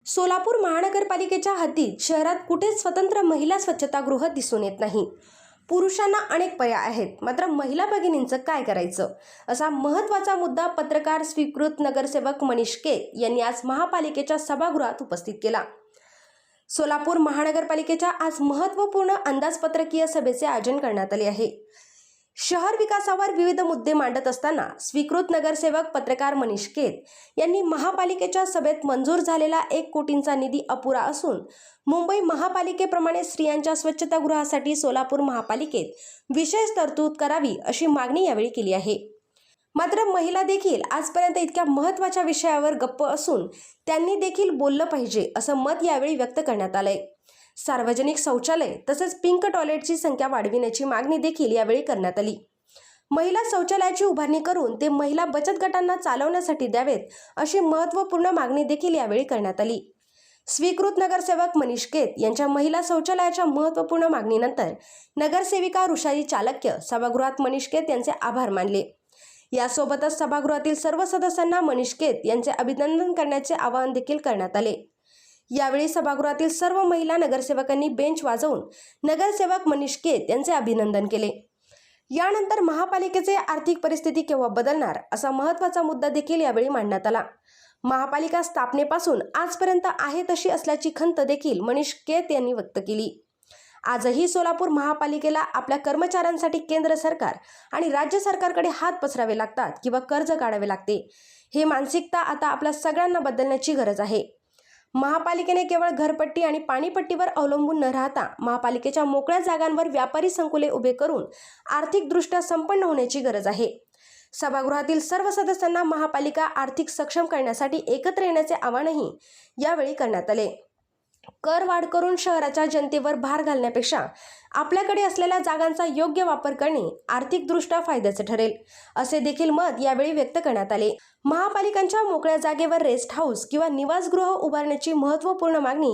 सोलापूर महानगरपालिकेच्या हद्दीत शहरात कुठेच स्वतंत्र महिला स्वच्छतागृह दिसून येत नाही। पुरुषांना अनेक पर्याय आहेत, मात्र महिला भगिनींचं काय करायचं, असा महत्त्वाचा मुद्दा पत्रकार स्वीकृत नगरसेवक मनीष के यांनी आज महापालिकेच्या सभागृहात उपस्थित केला। सोलापूर महानगरपालिकेच्या आज महत्त्वपूर्ण अंदाजपत्रकीय सभेचे आयोजन करण्यात आले आहे। शहर विकासावर विविध मुद्दे मांडत असताना स्वीकृत नगरसेवक पत्रकार मनीष केत यांनी महापालिकेच्या सभेत मंजूर झालेला 1 कोटींचा निधी अपुरा असून मुंबई महापालिकेप्रमाणे स्त्रियांच्या स्वच्छतागृहासाठी सोलापूर महापालिकेत विशेष तरतूद करावी अशी मागणी यावेळी केली आहे। मात्र महिला देखील आजपर्यंत इतक्या महत्त्वाच्या विषयावर गप्प असून त्यांनी देखील बोललं पाहिजे असं मत यावेळी व्यक्त करण्यात आलंय। सार्वजनिक शौचालय तसेच पिंक टॉयलेटची संख्या वाढविण्याची मागणी देखील यावेळी करण्यात आली। महिला शौचालयाची उभारणी करून ते महिला बचत गटांना चालवण्यासाठी द्यावेत अशी महत्त्वपूर्ण मागणी देखील यावेळी करण्यात आली। स्वीकृत नगरसेवक मनीष केत यांच्या महिला शौचालयाच्या महत्त्वपूर्ण मागणीनंतर नगरसेविका ऋषाली चालक्य सभागृहात मनीष केत यांचे आभार मानले। यासोबतच सभागृहातील सर्व सदस्यांना मनीष केत यांचे अभिनंदन करण्याचे आवाहन देखील करण्यात आले। यावेळी सभागृहातील सर्व महिला नगरसेवकांनी बेंच वाजवून नगरसेवक मनीष केत यांचे अभिनंदन केले। यानंतर महापालिकेचे आर्थिक परिस्थिती केव्हा बदलणार असा महत्त्वाचा मुद्दा देखील यावेळी मांडण्यात आला। महापालिका स्थापनेपासून आजपर्यंत आहे तशी असल्याची खंत देखील मनीष केत यांनी व्यक्त केली। आजही सोलापूर महापालिकेला आपल्या कर्मचाऱ्यांसाठी केंद्र सरकार आणि राज्य सरकारकडे हात पसरावे लागतात किंवा कर्ज काढावे लागते। हे मानसिकता आता आपल्या सगळ्यांना बदलण्याची गरज आहे। महापालिकेने केवळ घरपट्टी आणि पाणीपट्टीवर अवलंबून न राहता महापालिकेच्या मोकळ्या जागांवर व्यापारी संकुले उभे करून आर्थिकदृष्ट्या संपन्न होण्याची गरज आहे। सभागृहातील सर्व सदस्यांना महापालिका आर्थिक सक्षम करण्यासाठी एकत्र येण्याचे आवाहनही यावेळी करण्यात आले। कर वाढ करून शहराच्या जनतेवर भार घालण्यापेक्षा आपल्याकडे असलेल्या जागांचा योग्य वापर करणे आर्थिकदृष्ट्या फायद्याचे ठरेल, असे देखील मत यावेळी व्यक्त करण्यात आले। महापालिकांच्या मोकळ्या जागेवर रेस्ट हाऊस किंवा निवासगृह उभारण्याची महत्त्वपूर्ण मागणी